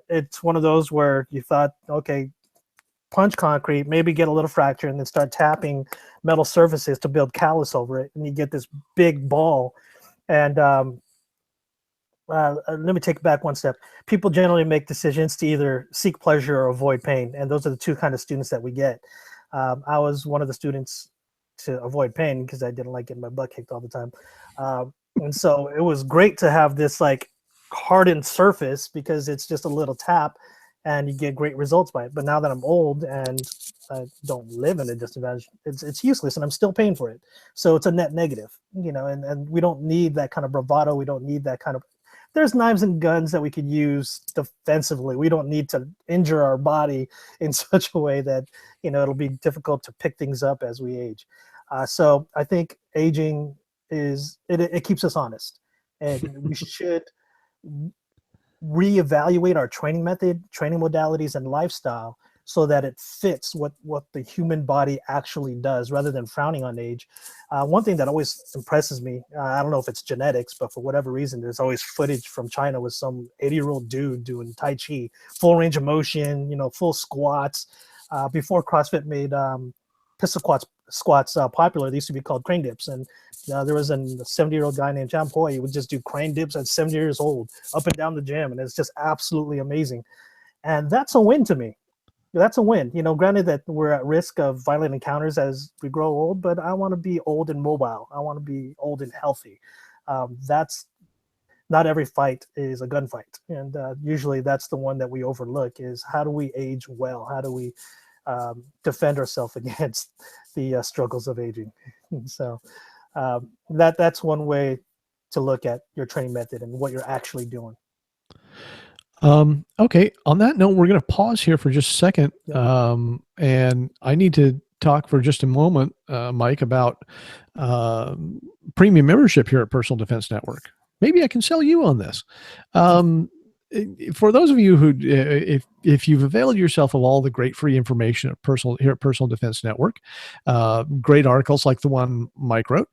Speaker 2: it's one of those where you thought, okay, punch concrete, maybe get a little fracture, and then start tapping metal surfaces to build callus over it, and you get this big ball. And let me take back one step. People generally make decisions to either seek pleasure or avoid pain, and those are the two kind of students that we get. I was one of the students to avoid pain because I didn't like getting my butt kicked all the time. And so it was great to have this like hardened surface because it's just a little tap and you get great results by it. But now that I'm old and I don't live in a disadvantage, it's useless and I'm still paying for it. So it's a net negative, you know, and we don't need that kind of bravado. We don't need that kind of, there's knives and guns that we could use defensively. We don't need to injure our body in such a way that, you know, it'll be difficult to pick things up as we age. So I think aging it keeps us honest, and we should reevaluate our training method, training modalities, and lifestyle so that it fits what the human body actually does rather than frowning on age. One thing that always impresses me, I don't know if it's genetics, but for whatever reason, there's always footage from China with some 80-year-old dude doing Tai Chi, full range of motion, you know, full squats. Before CrossFit made pistol squats popular, they used to be called crane dips. And there was a 70-year-old guy named John Poi. He would just do crane dips at 70 years old, up and down the gym. And it's just absolutely amazing. And that's a win to me. That's a win. You know, granted that we're at risk of violent encounters as we grow old, but I want to be old and mobile. I want to be old and healthy. That's not every fight is a gunfight. And usually that's the one that we overlook is how do we age well? How do we defend ourselves against the struggles of aging? So that's one way to look at your training method and what you're actually doing.
Speaker 1: Okay. On that note, we're going to pause here for just a second. And I need to talk for just a moment, Mike, about premium membership here at Personal Defense Network. Maybe I can sell you on this. For those of you who, if you've availed yourself of all the great free information here at Personal Defense Network, great articles like the one Mike wrote,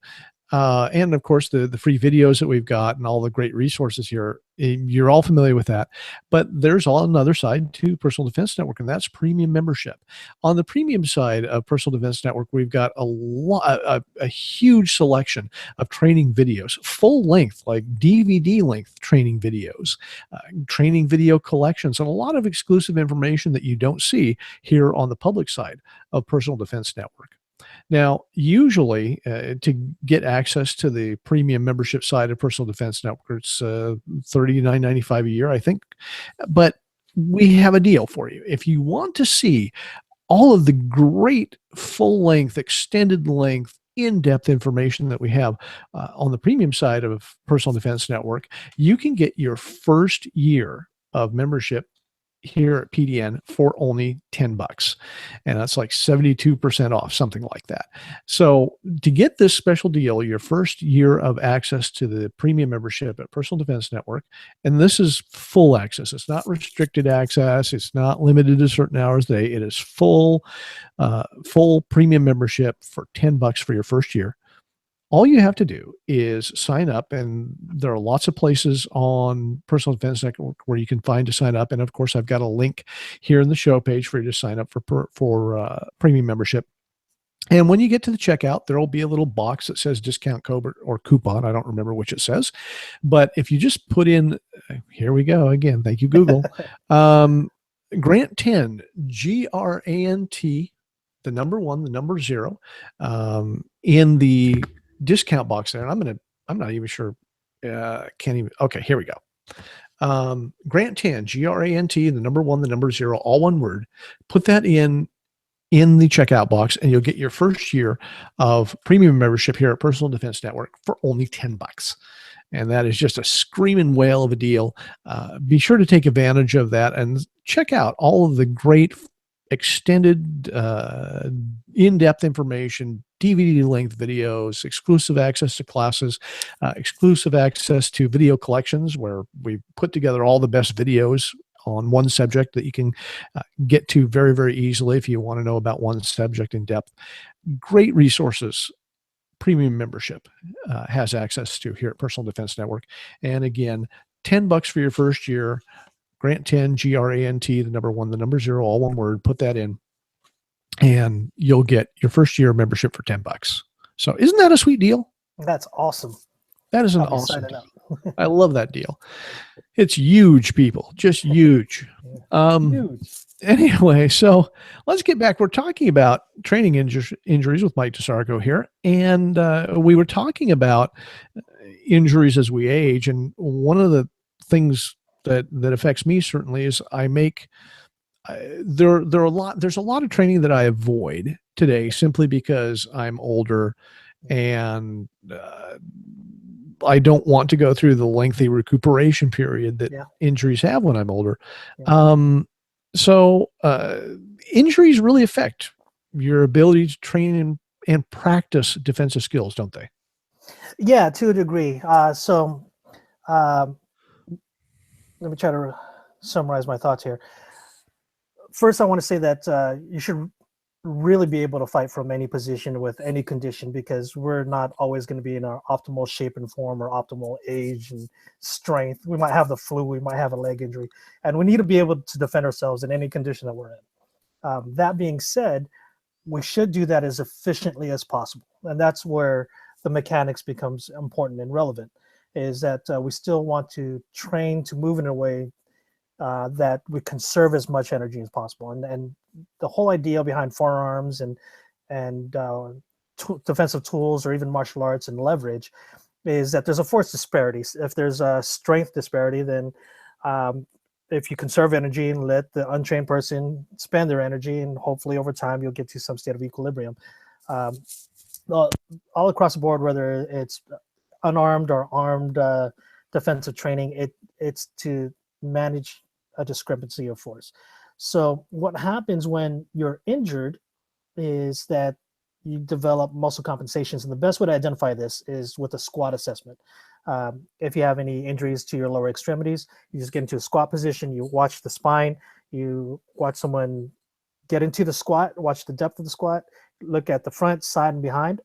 Speaker 1: and of course the free videos that we've got and all the great resources here, you're all familiar with that. But there's another side to Personal Defense Network, and that's premium membership. On the premium side of Personal Defense Network, we've got a huge selection of training videos, full length, like DVD length training videos, training video collections, and a lot of exclusive information that you don't see here on the public side of Personal Defense Network. Now, usually to get access to the premium membership side of Personal Defense Network, it's $39.95 a year, I think. But we have a deal for you. If you want to see all of the great full-length, extended-length, in-depth information that we have on the premium side of Personal Defense Network, you can get your first year of membership here at PDN for only $10, and that's like 72% off, something like that. So to get this special deal, your first year of access to the premium membership at Personal Defense Network, and this is full access. It's not restricted access. It's not limited to certain hours a day. It is full premium membership for $10 for your first year. All you have to do is sign up, and there are lots of places on Personal Defense Network where you can find to sign up. And of course, I've got a link here in the show page for you to sign up for premium membership. And when you get to the checkout, there will be a little box that says discount code or coupon. I don't remember which it says, but if you just put in, here we go again. Thank you, Google. Grant 10, GRANT, the number 1, the number 0, in the discount box there. And I'm not even sure. Can't even. Okay, here we go. Grant 10, GRANT, the number 1, the number 0, all one word. Put that in the checkout box, and you'll get your first year of premium membership here at Personal Defense Network for only $10. And that is just a screaming whale of a deal. Be sure to take advantage of that and check out all of the great extended, in-depth information, DVD length videos, exclusive access to classes, exclusive access to video collections where we put together all the best videos on one subject that you can get to very, very easily if you want to know about one subject in depth. Great resources. Premium membership has access to here at Personal Defense Network. And again, $10 for your first year. Grant 10, GRANT, the number 1, the number 0, all one word. Put that in. and you'll get your first year membership for $10. So isn't that a sweet deal?
Speaker 2: That's awesome.
Speaker 1: That is an
Speaker 2: I'll be
Speaker 1: awesome
Speaker 2: signing
Speaker 1: deal.
Speaker 2: up.
Speaker 1: I love that deal. It's huge, people, just huge.
Speaker 2: Huge.
Speaker 1: Anyway, so let's get back. We're talking about training injuries with Mike DeSargo here. And we were talking about injuries as we age. And one of the things that affects me certainly is there's a lot of training that I avoid today simply because I'm older and I don't want to go through the lengthy recuperation period that injuries have when I'm older. So injuries really affect your ability to train and practice defensive skills, don't they?
Speaker 2: Yeah, to a degree. Let me try to summarize my thoughts here. First, I want to say that you should really be able to fight from any position with any condition, because we're not always going to be in our optimal shape and form or optimal age and strength. We might have the flu, we might have a leg injury, and we need to be able to defend ourselves in any condition that we're in. That being said, we should do that as efficiently as possible. And that's where the mechanics becomes important and relevant, is that we still want to train to move in a way that we conserve as much energy as possible. And the whole idea behind forearms and defensive tools, or even martial arts and leverage, is that there's a force disparity. If there's a strength disparity, then if you conserve energy and let the untrained person spend their energy, and hopefully over time you'll get to some state of equilibrium. All across the board, whether it's unarmed or armed defensive training, it's to manage a discrepancy of force. So what happens when you're injured is that you develop muscle compensations, and the best way to identify this is with a squat assessment. If you have any injuries to your lower extremities, you just get into a squat position, you watch the spine, you watch someone get into the squat, watch the depth of the squat, look at the front, side, and behind,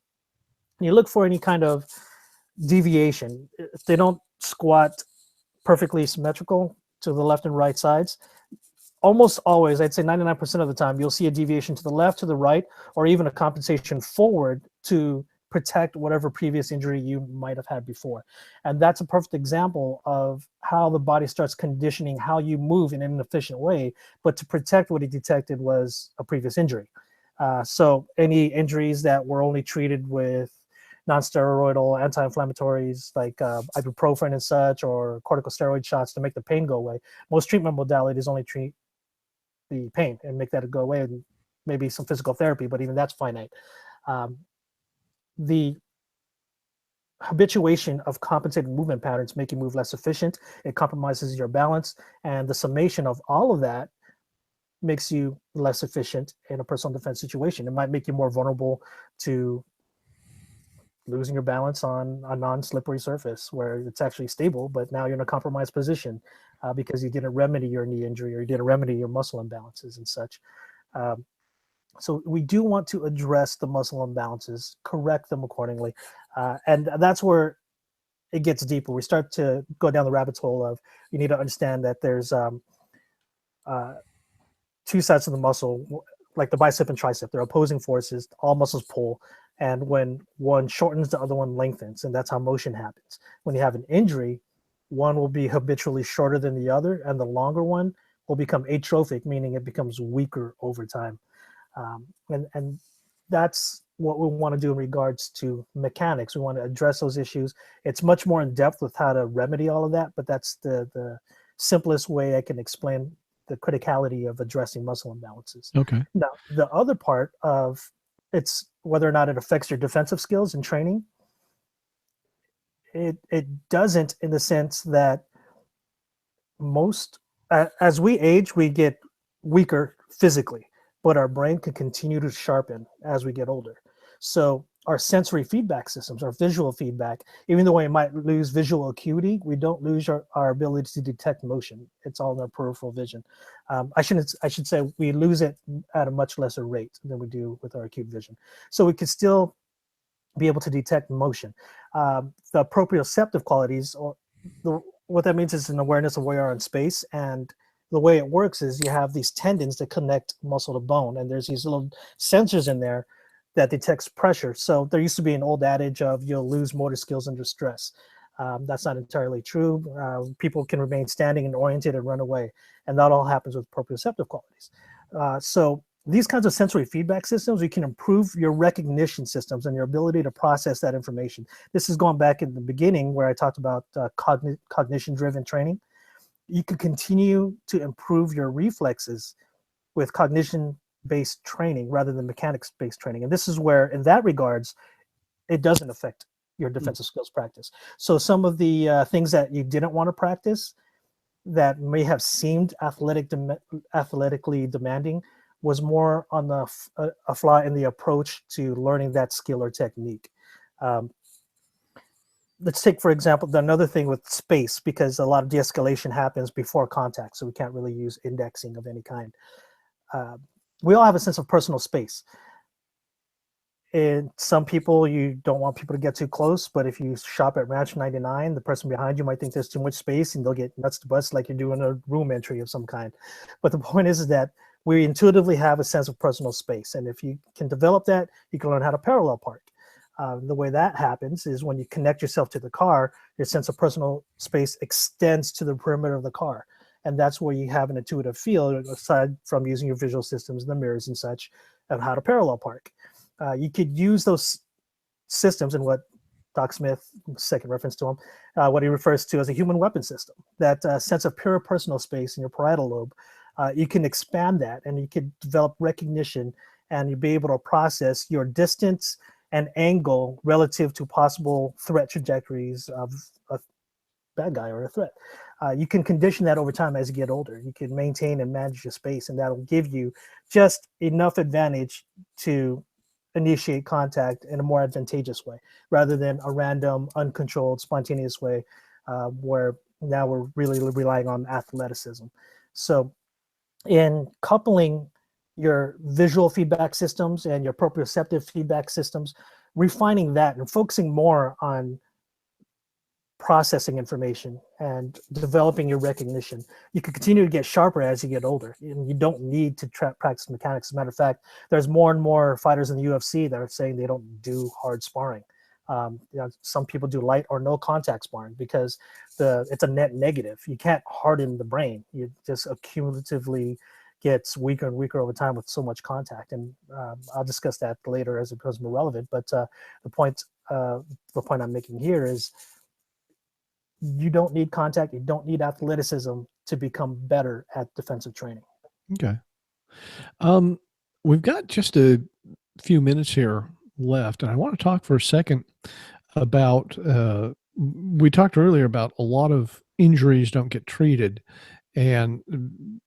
Speaker 2: and you look for any kind of deviation. If they don't squat perfectly symmetrical to the left and right sides, almost always, I'd say 99% of the time, you'll see a deviation to the left, to the right, or even a compensation forward to protect whatever previous injury you might have had before. And that's a perfect example of how the body starts conditioning how you move in an efficient way, but to protect what it detected was a previous injury. So any injuries that were only treated with non-steroidal anti-inflammatories like ibuprofen and such, or corticosteroid shots to make the pain go away. Most treatment modalities only treat the pain and make that go away, and maybe some physical therapy, but even that's finite. The habituation of compensated movement patterns make you move less efficient. It compromises your balance, and the summation of all of that makes you less efficient in a personal defense situation. It might make you more vulnerable to losing your balance on a non-slippery surface where it's actually stable, but now you're in a compromised position because you didn't remedy your knee injury, or you didn't remedy your muscle imbalances and such. So we do want to address the muscle imbalances, correct them accordingly. And that's where it gets deeper. We start to go down the rabbit hole of, you need to understand that there's two sides of the muscle, like the bicep and tricep. They're opposing forces. All muscles pull. And when one shortens, the other one lengthens. And that's how motion happens. When you have an injury, one will be habitually shorter than the other, and the longer one will become atrophic, meaning it becomes weaker over time. And that's what we want to do in regards to mechanics. We want to address those issues. It's much more in depth with how to remedy all of that, but that's the simplest way I can explain the criticality of addressing muscle imbalances.
Speaker 1: Okay.
Speaker 2: Now, the other part of it's whether or not it affects your defensive skills and training. It doesn't, in the sense that as we age, we get weaker physically, but our brain can continue to sharpen as we get older. So our sensory feedback systems, our visual feedback, even though we might lose visual acuity, we don't lose our ability to detect motion. It's all in our peripheral vision. I should say we lose it at a much lesser rate than we do with our acute vision. So we can still be able to detect motion. The proprioceptive qualities, what that means is an awareness of where you are in space and the way it works is you have these tendons that connect muscle to bone, and there's these little sensors in there that detects pressure. So there used to be an old adage of you'll lose motor skills under stress. That's not entirely true. People can remain standing and oriented and run away, and that all happens with proprioceptive qualities. So these kinds of sensory feedback systems, you can improve your recognition systems and your ability to process that information. This is going back in the beginning where I talked about cognition-driven training. You can continue to improve your reflexes with cognition-based training rather than mechanics-based training. And this is where, in that regards, it doesn't affect your defensive skills practice. So some of the things that you didn't want to practice that may have seemed athletically demanding was more on a flaw in the approach to learning that skill or technique. Let's take, for example, another thing with space, because a lot of de-escalation happens before contact, so we can't really use indexing of any kind. We all have a sense of personal space. And some people, you don't want people to get too close, but if you shop at Ranch 99, the person behind you might think there's too much space and they'll get nuts to butts like you're doing a room entry of some kind. But the point is that we intuitively have a sense of personal space. And if you can develop that, you can learn how to parallel park. The way that happens is when you connect yourself to the car, your sense of personal space extends to the perimeter of the car. And that's where you have an intuitive feel, aside from using your visual systems and the mirrors and such, of how to parallel park. You could use those systems in what Doc Smith, second reference to him, what he refers to as a human weapon system, that sense of pure personal space in your parietal lobe. You can expand that and you can develop recognition, and you'll be able to process your distance and angle relative to possible threat trajectories of a bad guy or a threat. You can condition that over time as you get older. You can maintain and manage your space, and that'll give you just enough advantage to initiate contact in a more advantageous way, rather than a random, uncontrolled, spontaneous way, where now we're really relying on athleticism. So in coupling your visual feedback systems and your proprioceptive feedback systems, refining that and focusing more on processing information and developing your recognition, you can continue to get sharper as you get older. And you don't need to practice mechanics. As a matter of fact, there's more and more fighters in the UFC that are saying they don't do hard sparring. Some people do light or no contact sparring because it's a net negative. You can't harden the brain. You just accumulatively gets weaker and weaker over time with so much contact. And I'll discuss that later as it becomes more relevant. But the point I'm making here is you don't need contact. You don't need athleticism to become better at defensive training.
Speaker 1: Okay. We've got just a few minutes here left, and I want to talk for a second about, we talked earlier about a lot of injuries don't get treated, and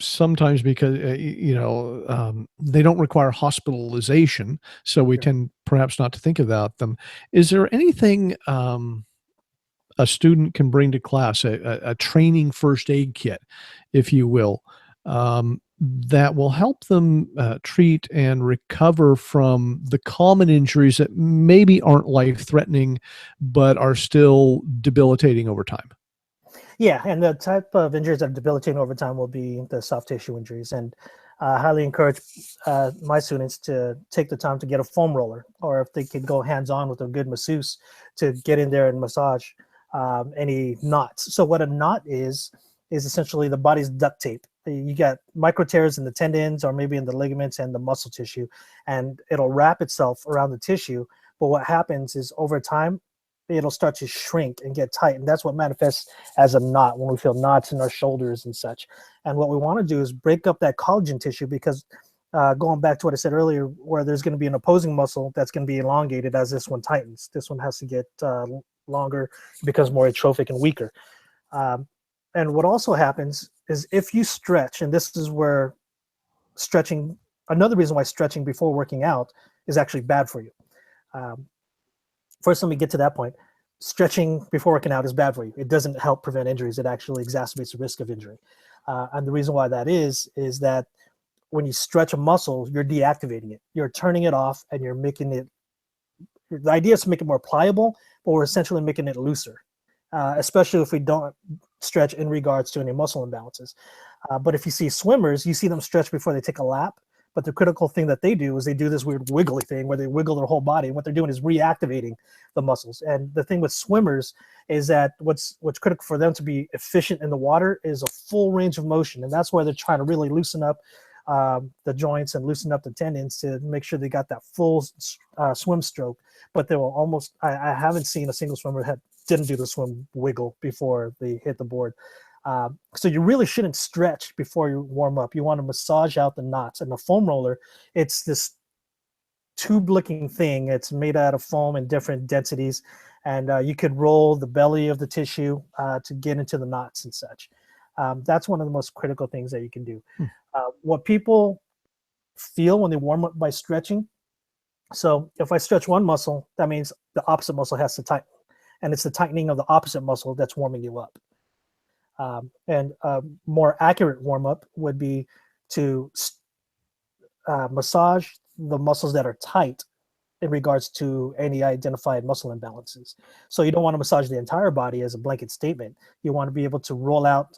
Speaker 1: sometimes because, they don't require hospitalization, so we tend perhaps not to think about them. Is there anything a student can bring to class, a training first aid kit, if you will, that will help them treat and recover from the common injuries that maybe aren't life-threatening, but are still debilitating over time?
Speaker 2: Yeah, and the type of injuries that are debilitating over time will be the soft tissue injuries. And I highly encourage my students to take the time to get a foam roller, or if they could go hands-on with a good masseuse, to get in there and massage any knots. So what a knot is essentially the body's duct tape. You got micro tears in the tendons or maybe in the ligaments and the muscle tissue, and it'll wrap itself around the tissue. But what happens is over time, it'll start to shrink and get tight. And that's what manifests as a knot when we feel knots in our shoulders and such. And what we want to do is break up that collagen tissue, because going back to what I said earlier, where there's going to be an opposing muscle that's going to be elongated as this one tightens. This one has to get longer, it becomes more atrophic and weaker. And what also happens is if you stretch, and this is where stretching, another reason why stretching before working out is actually bad for you. First, let me get to that point. Stretching before working out is bad for you. It doesn't help prevent injuries. It actually exacerbates the risk of injury. And the reason why that is that when you stretch a muscle, you're deactivating it. You're turning it off, and you're making it, the idea is to make it more pliable, but we're essentially making it looser, especially if we don't stretch in regards to any muscle imbalances. But if you see swimmers, you see them stretch before they take a lap. But the critical thing that they do is they do this weird wiggly thing where they wiggle their whole body. And what they're doing is reactivating the muscles. And the thing with swimmers is that what's critical for them to be efficient in the water is a full range of motion. And that's where they're trying to really loosen up the joints and loosen up the tendons to make sure they got that full swim stroke. But they will almost, I haven't seen a single swimmer that didn't do the swim wiggle before they hit the board. So you really shouldn't stretch before you warm up. You want to massage out the knots. And the foam roller, it's this tube-looking thing. It's made out of foam in different densities, and you could roll the belly of the tissue to get into the knots and such. That's one of the most critical things that you can do. What people feel when they warm up by stretching. So if I stretch one muscle, that means the opposite muscle has to tighten, and it's the tightening of the opposite muscle that's warming you up. And a more accurate warm-up would be to massage the muscles that are tight in regards to any identified muscle imbalances. So you don't want to massage the entire body as a blanket statement. You want to be able to roll out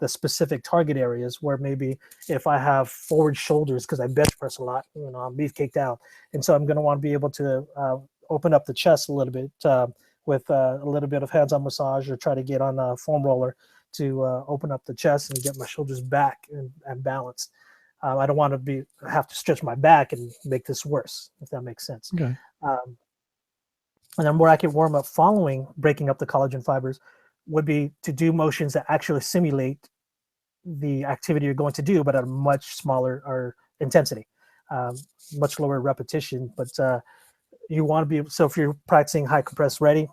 Speaker 2: the specific target areas where maybe if I have forward shoulders because I bench press a lot, I'm beefcaked out. And so I'm going to want to be able to open up the chest a little bit with a little bit of hands-on massage, or try to get on a foam roller to open up the chest and get my shoulders back and balanced. I don't want to have to stretch my back and make this worse, if that makes sense.
Speaker 1: Okay.
Speaker 2: And then more accurate warm-up following breaking up the collagen fibers would be to do motions that actually simulate the activity you're going to do, but at a much smaller or intensity, much lower repetition. But you want to be, so if you're practicing high compressed ready,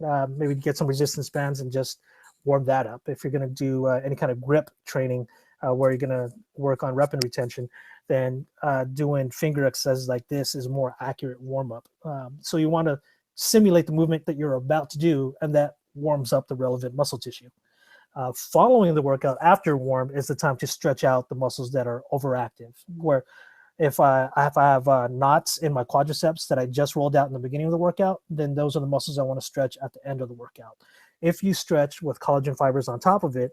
Speaker 2: maybe get some resistance bands and just warm that up. If you're going to do any kind of grip training where you're going to work on rep and retention, then doing finger exercises like this is more accurate warm-up. So you want to simulate the movement that you're about to do, and that warms up the relevant muscle tissue. Following the workout, after warm, is the time to stretch out the muscles that are overactive, where if I have knots in my quadriceps that I just rolled out in the beginning of the workout, then those are the muscles I want to stretch at the end of the workout. If you stretch with collagen fibers on top of it,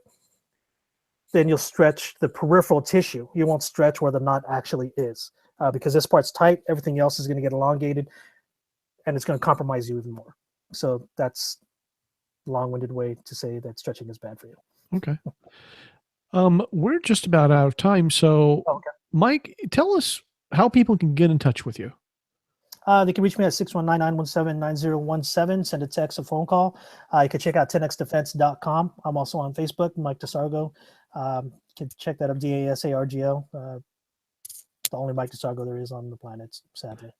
Speaker 2: then you'll stretch the peripheral tissue. You won't stretch where the knot actually is, because this part's tight, everything else is going to get elongated, and it's going to compromise you even more. So that's a long-winded way to say that stretching is bad for you.
Speaker 1: Okay. We're just about out of time. So,
Speaker 2: Okay.
Speaker 1: Mike, tell us how people can get in touch with you.
Speaker 2: They can reach me at 619-917-9017. Send a text, a phone call. You can check out 10xdefense.com. I'm also on Facebook, Mike DeSargo. You can check that up, DASARGO. The only Mike DeSargo there is on the planet, sadly.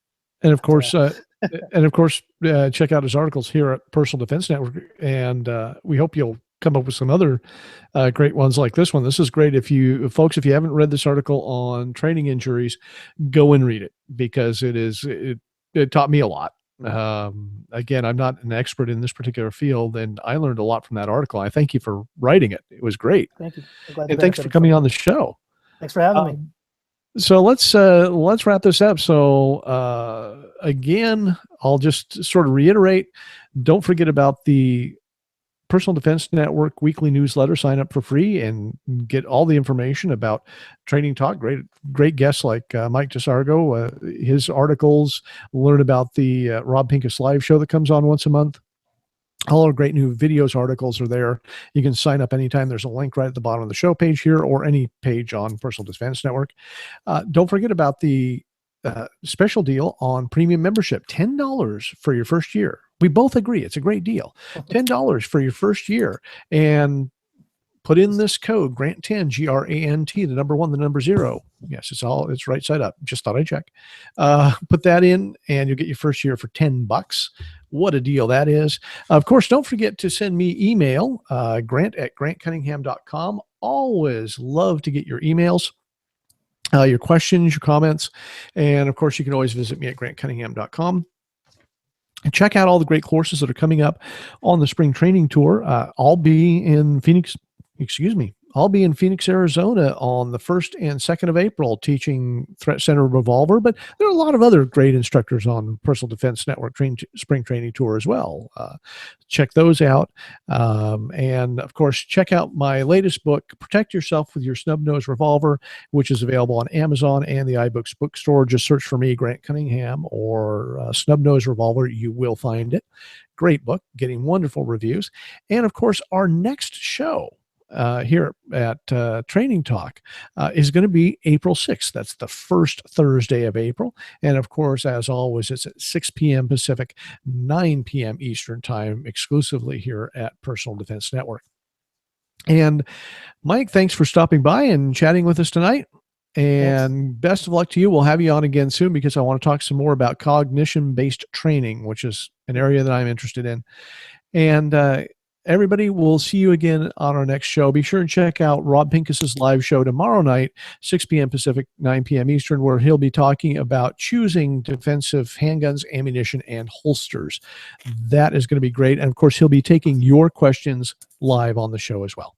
Speaker 1: And of course, check out his articles here at Personal Defense Network. And we hope you'll come up with some other great ones like this one. This is great. If you haven't read this article on training injuries, go and read it, because it taught me a lot. Again, I'm not an expert in this particular field, and I learned a lot from that article. I thank you for writing it. It was great.
Speaker 2: Thank you. I'm glad
Speaker 1: and thanks for coming on the show.
Speaker 2: Thanks for having me.
Speaker 1: So let's wrap this up. So again, I'll just sort of reiterate, don't forget about the Personal Defense Network weekly newsletter. Sign up for free and get all the information about Training Talk. Great guests like Mike DeSargo, his articles. Learn about the Rob Pincus live show that comes on once a month. All our great new videos, articles are there. You can sign up anytime. There's a link right at the bottom of the show page here, or any page on Personal Defense Network. Don't forget about the special deal on premium membership, $10 for your first year. We both agree it's a great deal. $10 for your first year, and put in this code GRANT10, GRANT, the number 1, the number 0. Yes, it's right side up. Just thought I'd check. Put that in, and you'll get your first year for $10. What a deal that is. Of course, don't forget to send me email, grant@grantcunningham.com. Always love to get your emails, your questions, your comments. And of course, you can always visit me at grantcunningham.com. And check out all the great courses that are coming up on the spring training tour. I'll be in Phoenix, I'll be in Phoenix, Arizona on the 1st and 2nd of April teaching Threat Center Revolver, but there are a lot of other great instructors on Personal Defense Network Spring Training Tour as well. Check those out. And of course, check out my latest book, Protect Yourself with Your Snub-Nosed Revolver, which is available on Amazon and the iBooks bookstore. Just search for me, Grant Cunningham, or Snub-Nosed Revolver. You will find it. Great book, getting wonderful reviews. And of course, our next show here at Training Talk is going to be April 6th. That's the first Thursday of April. And of course, as always, it's at 6 p.m. Pacific, 9 p.m. Eastern Time, exclusively here at Personal Defense Network. And Mike, thanks for stopping by and chatting with us tonight. And best of luck to you. We'll have you on again soon because I want to talk some more about cognition-based training, which is an area that I'm interested in. And everybody, we'll see you again on our next show. Be sure and check out Rob Pincus's live show tomorrow night, 6 p.m. Pacific, 9 p.m. Eastern, where he'll be talking about choosing defensive handguns, ammunition, and holsters. That is going to be great. And of course, he'll be taking your questions live on the show as well.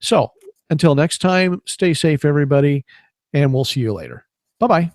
Speaker 1: So until next time, stay safe, everybody, and we'll see you later. Bye-bye.